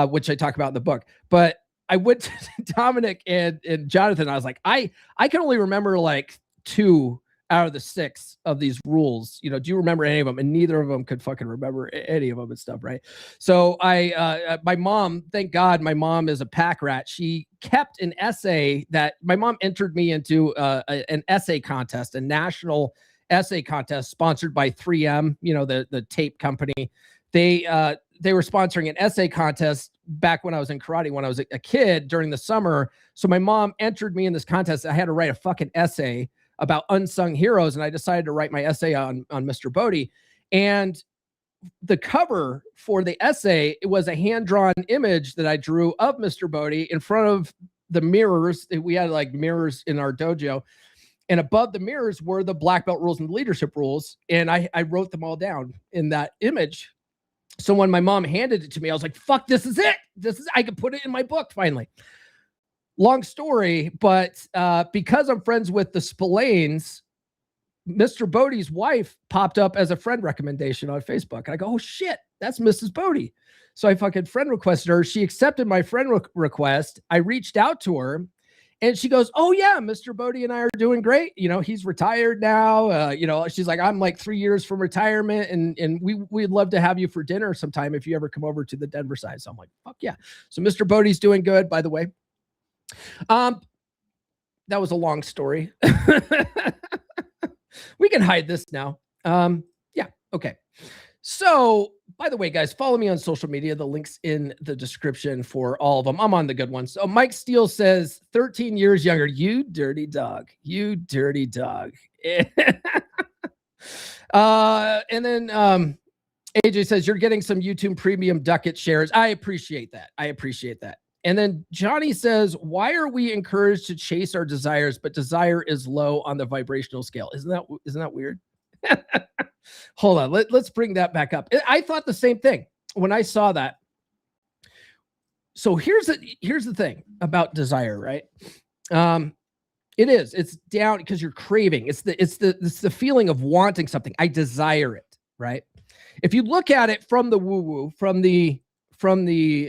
Which I talk about in the book. But I went to Dominic and Jonathan. I was like, I can only remember like 2 out of the 6 of these rules. Do you remember any of them? And neither of them could fucking remember any of them and stuff, right? So my mom, thank God my mom is a pack rat. She kept an essay that my mom entered me into an essay contest, a national essay contest sponsored by 3M, the tape company. They were sponsoring an essay contest back when I was in karate, when I was a kid during the summer. So my mom entered me in this contest. I had to write a fucking essay about unsung heroes, and I decided to write my essay on Mr. Bodhi. And the cover for the essay, it was a hand-drawn image that I drew of Mr. Bodhi in front of the mirrors. We had like mirrors in our dojo, and above the mirrors were the black belt rules and the leadership rules, and I wrote them all down in that image. So when my mom handed it to me, I was like, fuck, this is it. I could put it in my book finally. long story, but because I'm friends with the Spillanes, Mr. Bodie's wife popped up as a friend recommendation on Facebook. And I go, oh shit, that's Mrs. Bodie. So I fucking friend requested her. She accepted my friend request. I reached out to her and she goes, oh yeah, Mr. Bodie and I are doing great. You know, he's retired now. You know, she's like, I'm like 3 years from retirement and we'd love to have you for dinner sometime if you ever come over to the Denver side. So I'm like, fuck yeah. So Mr. Bodie's doing good, by the way. That was a long story. We can hide this now. Yeah. Okay. So, by the way, guys, follow me on social media. The link's in the description for all of them. I'm on the good ones. So Mike Steele says 13 years younger. You dirty dog. You dirty dog. And then AJ says you're getting some YouTube premium Ducat shares. I appreciate that. I appreciate that. And then Johnny says, why are we encouraged to chase our desires, but desire is low on the vibrational scale? Isn't that weird? Hold on. Let's bring that back up. I thought the same thing when I saw that. So here's the thing about desire, right? It's down because you're craving. It's the feeling of wanting something. I desire it, right? If you look at it from the woo-woo, from the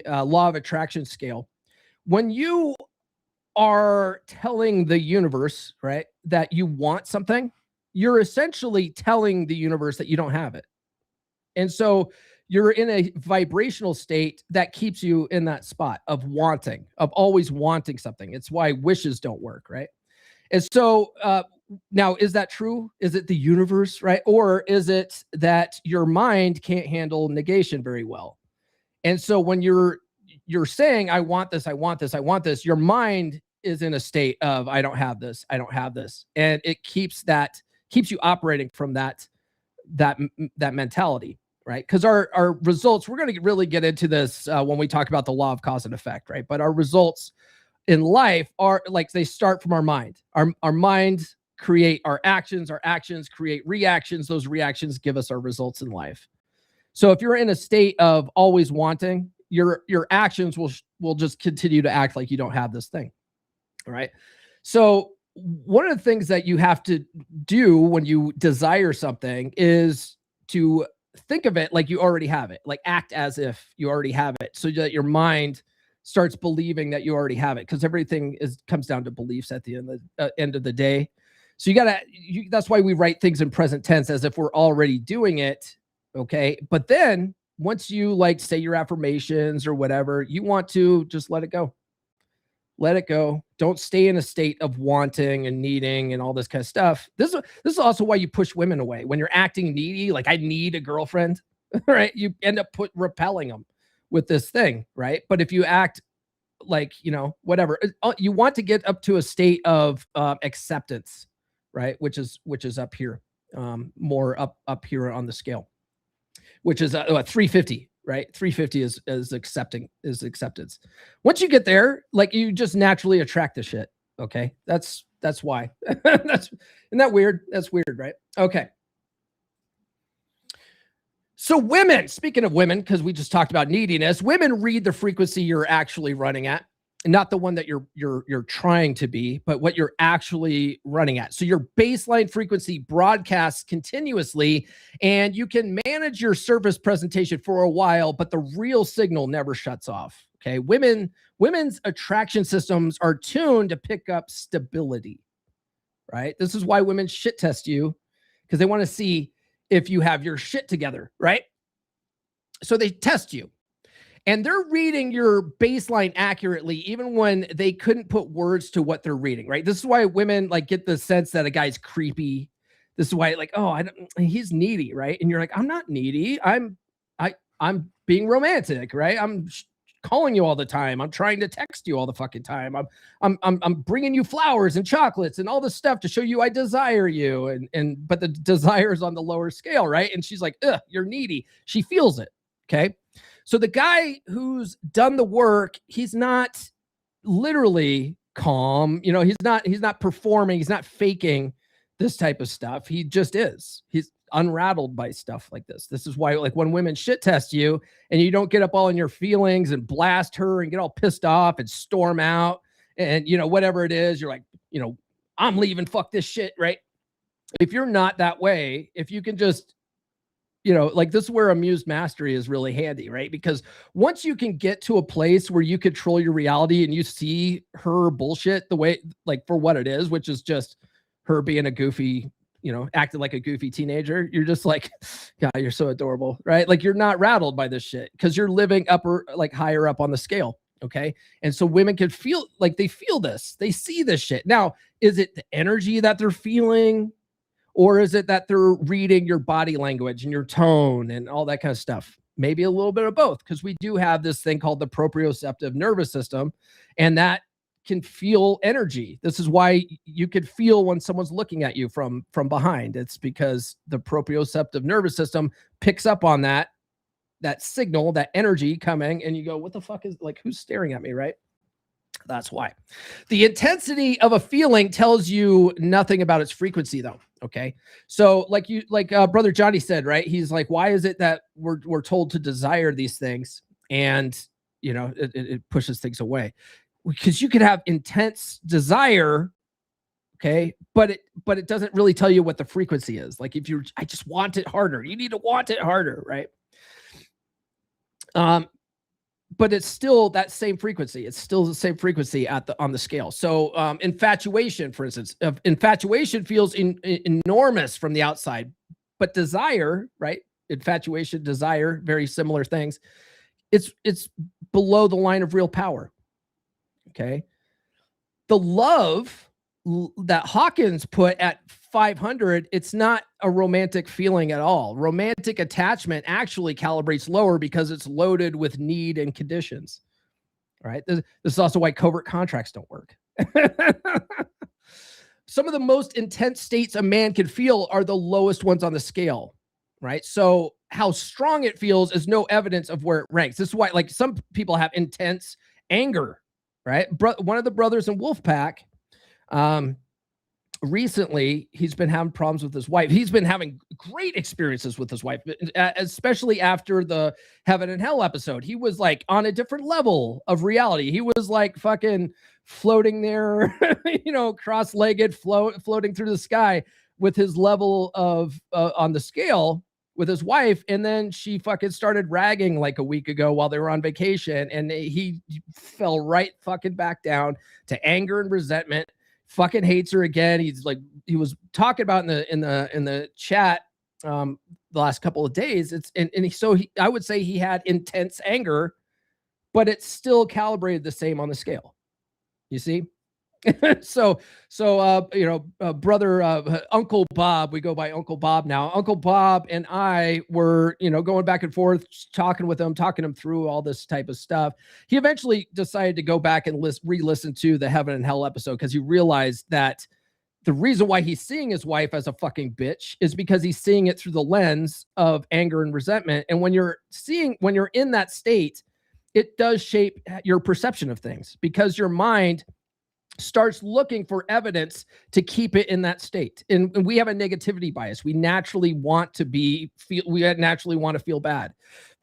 law of attraction scale, when you are telling the universe, right, that you want something, you're essentially telling the universe that you don't have it. And so you're in a vibrational state that keeps you in that spot of wanting, of always wanting something. It's why wishes don't work, right? And so now, is that true? Is it the universe, right? Or is it that your mind can't handle negation very well? And so when you're saying, I want this, I want this, I want this, your mind is in a state of, I don't have this, I don't have this. And it keeps you operating from that mentality, right? Because our results, we're going to really get into this when we talk about the law of cause and effect, right? But our results in life are like, they start from our mind. Our minds create our actions create reactions. Those reactions give us our results in life. So if you're in a state of always wanting, your actions will just continue to act like you don't have this thing. All right. So one of the things that you have to do when you desire something is to think of it like you already have it, like act as if you already have it, so that your mind starts believing that you already have it, because everything comes down to beliefs at the end of the day. So that's why we write things in present tense as if we're already doing it. Okay. But then once you like say your affirmations or whatever, you want to just let it go. Let it go. Don't stay in a state of wanting and needing and all this kind of stuff. This is also why you push women away. When you're acting needy, like I need a girlfriend, right? You end up repelling them with this thing, right? But if you act like, whatever, you want to get up to a state of acceptance, right? Which is up here, more up here on the scale, which is 350. Right? 350 is acceptance. Once you get there, like you just naturally attract the shit. Okay. That's why. Isn't that weird? That's weird, right? Okay. So women, speaking of women, because we just talked about neediness, women read the frequency you're actually running at, not the one that you're trying to be, but what you're actually running at. So your baseline frequency broadcasts continuously, and you can manage your surface presentation for a while, but the real signal never shuts off. Okay. Women's attraction systems are tuned to pick up stability, right? This is why women shit test you, because they want to see if you have your shit together, right? So they test you. And they're reading your baseline accurately, even when they couldn't put words to what they're reading, right? This is why women like get the sense that a guy's creepy. This is why, like, oh, he's needy, right? And you're like, I'm not needy. I'm being romantic, right? I'm calling you all the time. I'm trying to text you all the fucking time. I'm bringing you flowers and chocolates and all this stuff to show you I desire you. But the desire is on the lower scale, right? And she's like, ugh, you're needy. She feels it. Okay. So the guy who's done the work, he's not literally calm. He's not performing. He's not faking this type of stuff. He just is. He's unrattled by stuff like this. This is why, like, when women shit test you and you don't get up all in your feelings and blast her and get all pissed off and storm out and whatever it is, you're like, I'm leaving, fuck this shit, right? If you're not that way, if you can just, like, this is where amused mastery is really handy, right? Because once you can get to a place where you control your reality and you see her bullshit the way, like, for what it is, which is just her being a goofy, acting like a goofy teenager, you're just like, God, you're so adorable, right? Like, you're not rattled by this shit because you're living higher up on the scale. Okay. And so women can feel like they feel this, they see this shit. Now, is it the energy that they're feeling? Or is it that they're reading your body language and your tone and all that kind of stuff? Maybe a little bit of both, because we do have this thing called the proprioceptive nervous system, and that can feel energy. This is why you could feel when someone's looking at you from behind. It's because the proprioceptive nervous system picks up on that signal, that energy coming, and you go, what the fuck is, like, who's staring at me, right? That's why. The intensity of a feeling tells you nothing about its frequency, though. Okay. So like Brother Johnny said, right? He's like, why is it that we're told to desire these things? And, it pushes things away, because you could have intense desire. Okay. But it doesn't really tell you what the frequency is. Like, I just want it harder. You need to want it harder. Right. But it's still that same frequency. It's still the same frequency on the scale. So infatuation, for instance, infatuation feels enormous from the outside, but desire, right? Infatuation, desire, very similar things. It's below the line of real power. Okay. The love that Hawkins put at 500, it's not a romantic feeling at all. Romantic attachment actually calibrates lower because it's loaded with need and conditions. All right. This is also why covert contracts don't work. Some of the most intense states a man can feel are the lowest ones on the scale. Right. So how strong it feels is no evidence of where it ranks. This is why, like, some people have intense anger. Right. One of the brothers in Wolfpack, recently, he's been having problems with his wife. He's been having great experiences with his wife, especially after the Heaven and Hell episode. He was like on a different level of reality. He was like fucking floating there, cross-legged, floating through the sky with his level of on the scale with his wife. And then she fucking started ragging like a week ago while they were on vacation, and he fell right fucking back down to anger and resentment. Fucking hates her again. He's like, he was talking about in the chat the last couple of days. I would say he had intense anger, but it's still calibrated the same on the scale. You see? Brother Uncle Bob, we go by Uncle Bob now. Uncle Bob and I were, going back and forth, talking him through all this type of stuff. He eventually decided to go back and re-listen to the Heaven and Hell episode, because he realized that the reason why he's seeing his wife as a fucking bitch is because he's seeing it through the lens of anger and resentment. And when you're in that state, it does shape your perception of things, because your mind starts looking for evidence to keep it in that state. And we have a negativity bias. We naturally want to feel bad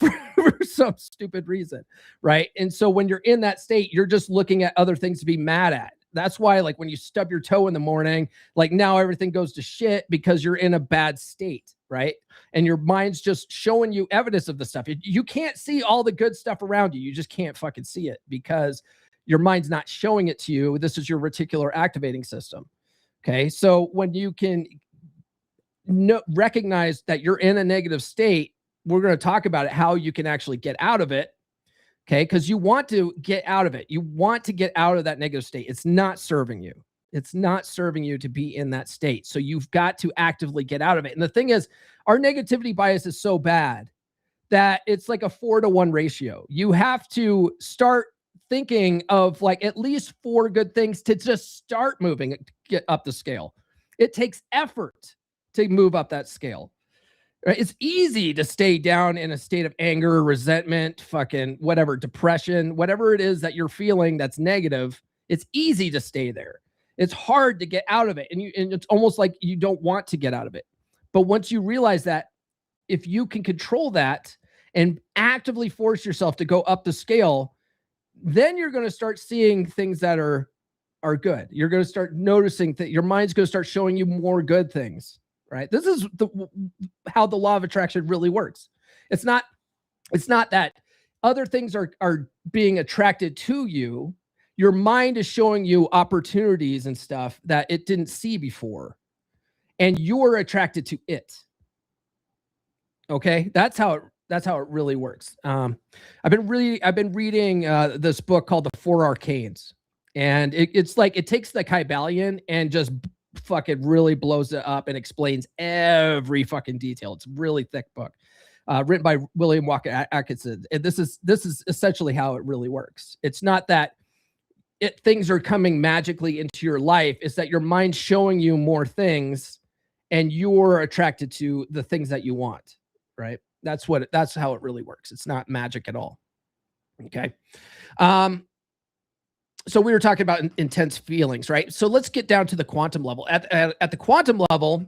for some stupid reason, right? And so when you're in that state, you're just looking at other things to be mad at. That's why, like, when you stub your toe in the morning, like, now everything goes to shit because you're in a bad state, right? And your mind's just showing you evidence of the stuff. You can't see all the good stuff around you. You just can't fucking see it because your mind's not showing it to you. This is your reticular activating system. Okay. So when you can recognize that you're in a negative state, we're going to talk about it, how you can actually get out of it. Okay. Because you want to get out of it. You want to get out of that negative state. It's not serving you. It's not serving you to be in that state. So you've got to actively get out of it. And the thing is, our negativity bias is so bad that it's like a 4-to-1 ratio. You have to start thinking of like at least 4 good things to just start moving, get up the scale. It takes effort to move up that scale. Right? It's easy to stay down in a state of anger, resentment, fucking whatever, depression, whatever it is that you're feeling that's negative. It's easy to stay there. It's hard to get out of it. And it's almost like you don't want to get out of it. But once you realize that, if you can control that and actively force yourself to go up the scale, then you're going to start seeing things that are are good. You're going to start noticing that your mind's going to start showing you more good things, right? This is how the law of attraction really works. It's not that other things are being attracted to you. Your mind is showing you opportunities and stuff that it didn't see before, and you're attracted to it. Okay, that's how it really works. I've been reading this book called The Four Arcanes, and it's like it takes the Kybalion and just fucking really blows it up and explains every fucking detail. It's a really thick book, written by William Walker Atkinson. And this is essentially how it really works. It's not that things are coming magically into your life. It's that your mind's showing you more things, and you're attracted to the things that you want. Right? That's how it really works. It's not magic at all. Okay. So we were talking about intense feelings, right? So let's get down to the quantum level. At the quantum level,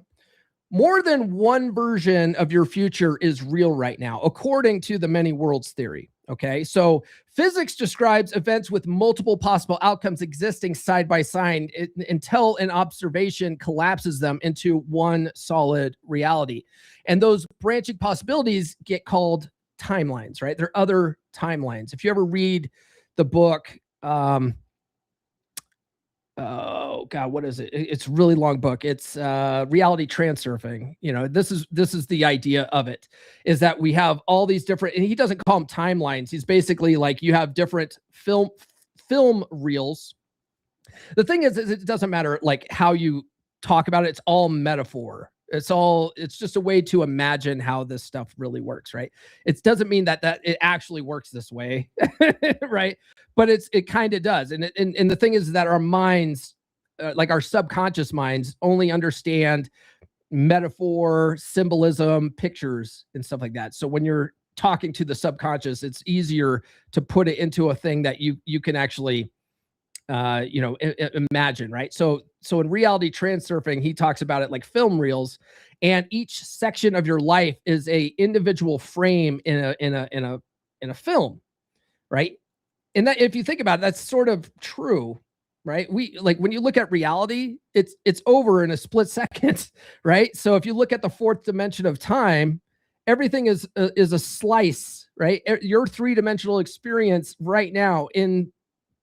more than one version of your future is real right now, according to the many worlds theory. Okay. So physics describes events with multiple possible outcomes existing side by side until an observation collapses them into one solid reality. And those branching possibilities get called timelines, right? There are other timelines. If you ever read the book, oh God, what is it? It's a really long book. It's reality transurfing. You know, this is the idea of it, is that we have all these different, and he doesn't call them timelines. He's basically like, you have different film reels. The thing is it doesn't matter like how you talk about it. It's all metaphor. It's just a way to imagine how this stuff really works, right? It doesn't mean that it actually works this way, right? But it kind of does. And the thing is that our minds, like our subconscious minds, only understand metaphor, symbolism, pictures, and stuff like that. So when you're talking to the subconscious, it's easier to put it into a thing that you can actually imagine, right? So in reality transurfing, he talks about it like film reels, and each section of your life is a individual frame in a film, right? And that, if you think about it, that's sort of true, right? We like when you look at reality, it's over in a split second, right? So if you look at the fourth dimension of time, everything is a slice, right? Your three-dimensional experience right now in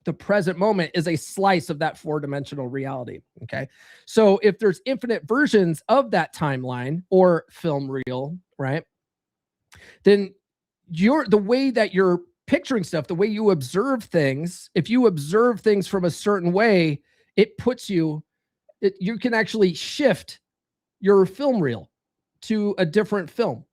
the present moment is a slice of that four-dimensional reality. Okay. So if there's infinite versions of that timeline or film reel, right, then the way that you're picturing stuff, the way you observe things, if you observe things from a certain way, it puts you can actually shift your film reel to a different film,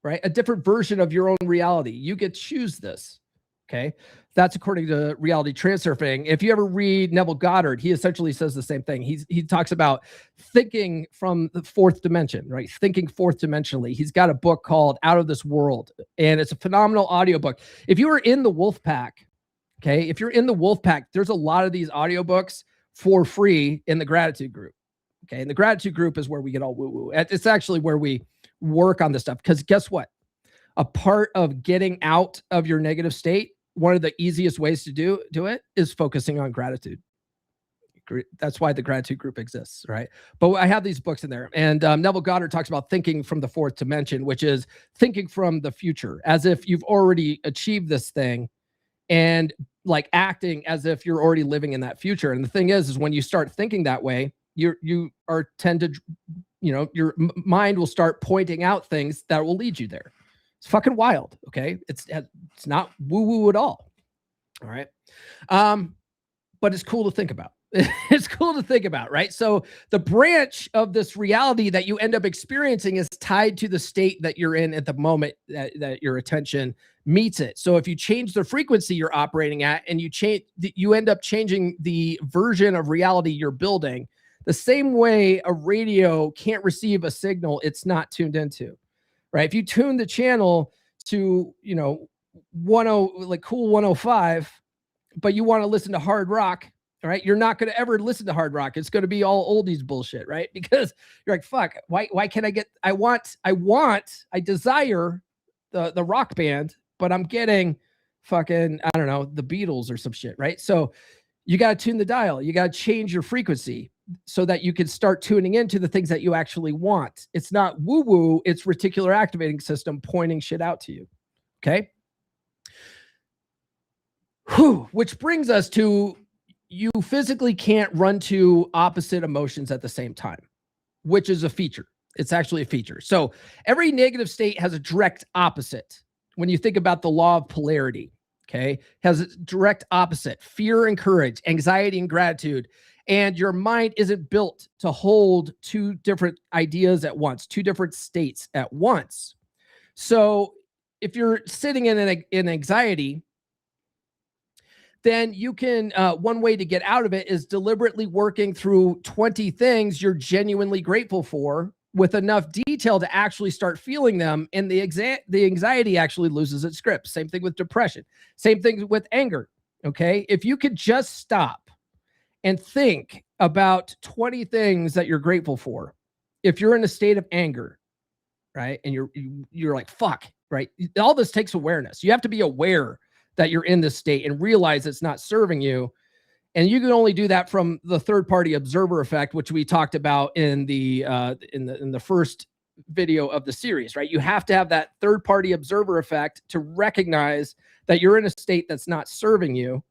right? A different version of your own reality. You get to choose this. Okay. That's according to reality transurfing. If you ever read Neville Goddard, he essentially says the same thing. He talks about thinking from the fourth dimension, right? Thinking fourth dimensionally. He's got a book called Out of This World, and it's a phenomenal audiobook. If you are in the W.O.L.F pack, okay, if you're in the W.O.L.F pack, there's a lot of these audiobooks for free in the gratitude group. Okay. And the gratitude group is where we get all woo-woo. It's actually where we work on this stuff. Because guess what? A part of getting out of your negative state, one of the easiest ways to do it is focusing on gratitude. That's why the gratitude group exists, right? But I have these books in there. And Neville Goddard talks about thinking from the fourth dimension, which is thinking from the future, as if you've already achieved this thing, and like acting as if you're already living in that future. And the thing is when you start thinking that way, your mind will start pointing out things that will lead you there. It's fucking wild. Okay. It's not woo-woo at all. All right. But it's cool to think about. It's cool to think about, right? So the branch of this reality that you end up experiencing is tied to the state that you're in at the moment that your attention meets it. So if you change the frequency you're operating at, and you end up changing the version of reality you're building, the same way a radio can't receive a signal it's not tuned into. Right. If you tune the channel to, cool 105, but you want to listen to hard rock, all right, you're not going to ever listen to hard rock. It's going to be all oldies bullshit, right? Because you're like, fuck, why can't I desire the rock band, but I'm getting fucking, I don't know, the Beatles or some shit, right? So You got to tune the dial. You got to change your frequency so that you can start tuning into the things that you actually want. It's not woo-woo, it's reticular activating system pointing shit out to you. Okay? Whew. Which brings us to, you physically can't run two opposite emotions at the same time, which is a feature. It's actually a feature. So every negative state has a direct opposite. When you think about the law of polarity, okay, has a direct opposite: fear and courage, anxiety and gratitude. And your mind isn't built to hold two different ideas at once, two different states at once. So if you're sitting in anxiety, then you can, one way to get out of it is deliberately working through 20 things you're genuinely grateful for with enough detail to actually start feeling them. And the anxiety actually loses its grip. Same thing with depression. Same thing with anger. Okay. If you could just stop and think about 20 things that you're grateful for, if you're in a state of anger, right, and you're like, fuck, right? All this takes awareness. You have to be aware that you're in this state and realize it's not serving you. And you can only do that from the third-party observer effect, which we talked about in the first video of the series, right? You have to have that third-party observer effect to recognize that you're in a state that's not serving you.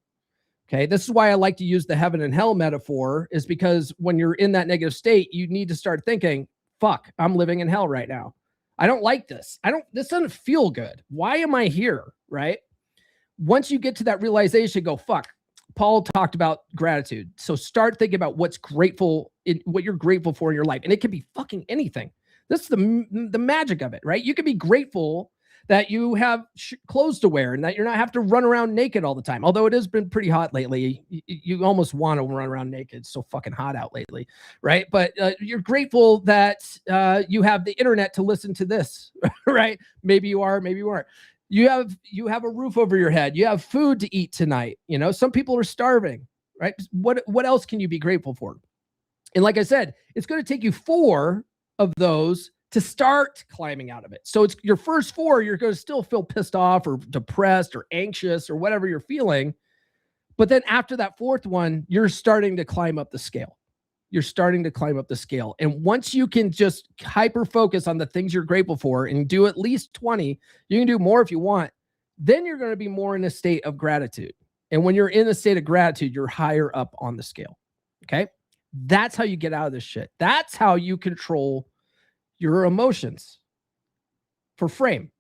Okay, this is why I like to use the heaven and hell metaphor, is because when you're in that negative state, you need to start thinking, fuck, I'm living in hell right now. I don't like this. This doesn't feel good. Why am I here, right? Once you get to that realization, go, fuck. Paul talked about gratitude. So start thinking about what you're grateful for in your life. And it can be fucking anything. That's the magic of it, right? You can be grateful that you have clothes to wear and that you're not have to run around naked all the time. Although it has been pretty hot lately. You almost want to run around naked. It's so fucking hot out lately, right? But you're grateful that you have the internet to listen to this, right? Maybe you are, maybe you aren't. You have a roof over your head. You have food to eat tonight. You know, some people are starving, right? What else can you be grateful for? And like I said, it's going to take you 4 of those to start climbing out of it. So it's your first 4, you're going to still feel pissed off or depressed or anxious or whatever you're feeling. But then after that 4th one, you're starting to climb up the scale. You're starting to climb up the scale. And once you can just hyper focus on the things you're grateful for and do at least 20, you can do more if you want, then you're going to be more in a state of gratitude. And when you're in a state of gratitude, you're higher up on the scale. Okay. That's how you get out of this shit. That's how you control your emotions. For frame,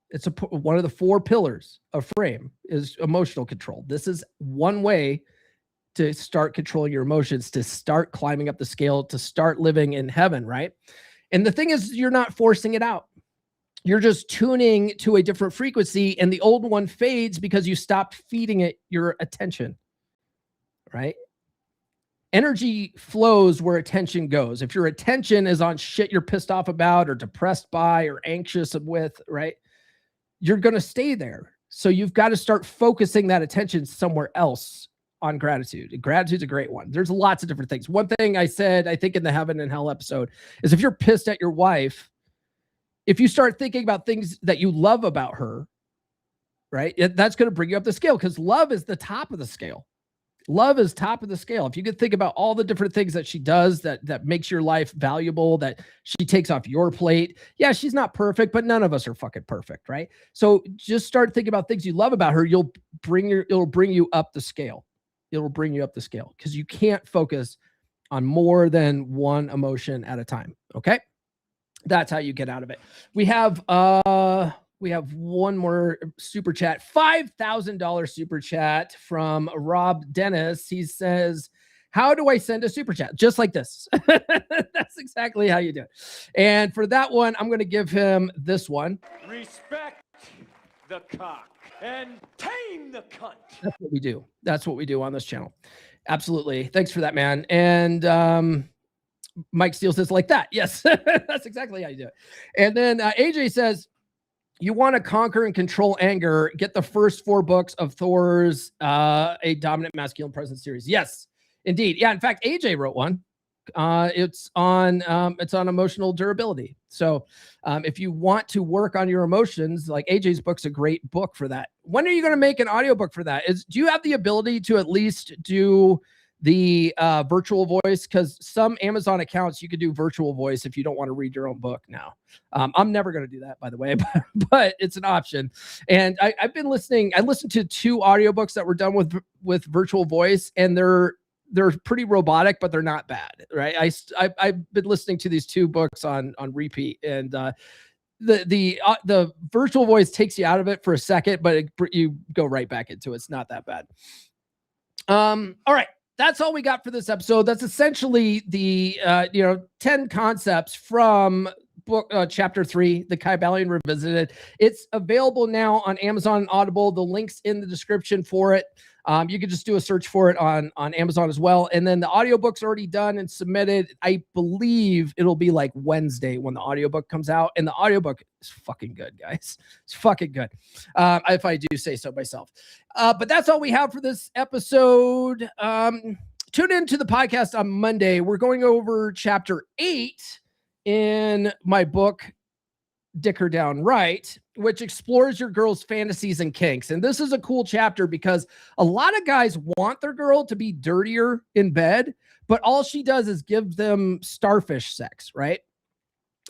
it's one of the 4 pillars of frame is emotional control. This is one way to start controlling your emotions, to start climbing up the scale, to start living in heaven, right? And the thing is, you're not forcing it out. You're just tuning to a different frequency, and the old one fades because you stopped feeding it your attention, right? Energy flows where attention goes. If your attention is on shit you're pissed off about or depressed by or anxious with, right, you're going to stay there. So you've got to start focusing that attention somewhere else on gratitude. And gratitude's a great one. There's lots of different things. One thing I said, I think in the heaven and hell episode, is if you're pissed at your wife, if you start thinking about things that you love about her, right, that's going to bring you up the scale, because love is the top of the scale. Love is top of the scale. If you could think about all the different things that she does that makes your life valuable, that she takes off your plate. Yeah, she's not perfect, but none of us are fucking perfect, right? So just start thinking about things you love about her. It'll bring you up the scale. It'll bring you up the scale, because you can't focus on more than one emotion at a time. Okay. That's how you get out of it. We have one more super chat, $5,000 super chat from Rob Dennis. He says, how do I send a super chat? Just like this. That's exactly how you do it. And for that one, I'm going to give him this one. Respect the cock and tame the cunt. That's what we do. That's what we do on this channel. Absolutely. Thanks for that, man. And Mike Steele says, like that. Yes, that's exactly how you do it. And then AJ says, you want to conquer and control anger, get the first 4 books of Thor's A Dominant Masculine Presence series. Yes, indeed. Yeah, in fact, AJ wrote one. It's on emotional durability. So if you want to work on your emotions, like AJ's book's a great book for that. When are you going to make an audiobook for that? Do you have the ability to at least do the virtual voice? Because some Amazon accounts, you could do virtual voice if you don't want to read your own book now. I'm never going to do that, by the way, but it's an option. And I've been listening. I listened to 2 audiobooks that were done with virtual voice, and they're pretty robotic, but they're not bad, right? I've been listening to these 2 books on repeat, and the virtual voice takes you out of it for a second, but you go right back into it. It's not that bad. All right. That's all we got for this episode. That's essentially the 10 concepts from book chapter 3, the Kybalion Revisited. It's available now on Amazon and Audible. The link's in the description for it. You can just do a search for it on Amazon as well. And then the audiobook's already done and submitted. I believe it'll be like Wednesday when the audiobook comes out. And the audiobook is fucking good, guys. It's fucking good. If I do say so myself. But that's all we have for this episode. Tune into the podcast on Monday. We're going over chapter 8 in my book, Dick Her Down Right, which explores your girl's fantasies and kinks. And this is a cool chapter because a lot of guys want their girl to be dirtier in bed, but all she does is give them starfish sex, right?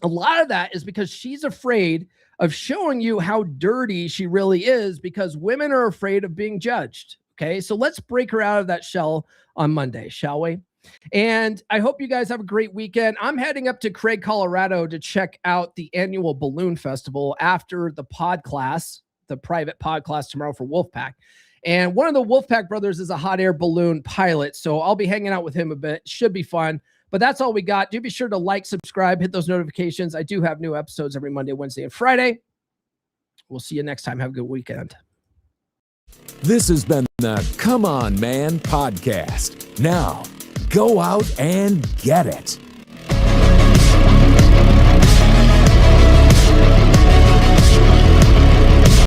A lot of that is because she's afraid of showing you how dirty she really is because women are afraid of being judged. Okay, so let's break her out of that shell on Monday, shall we? And I hope you guys have a great weekend. I'm heading up to Craig, Colorado to check out the annual balloon festival after the pod class, the private pod class tomorrow for Wolfpack. And one of the Wolfpack brothers is a hot air balloon pilot. So I'll be hanging out with him a bit. Should be fun. But that's all we got. Do be sure to like, subscribe, hit those notifications. I do have new episodes every Monday, Wednesday, and Friday. We'll see you next time. Have a good weekend. This has been the Come On Man podcast. Now, go out and get it.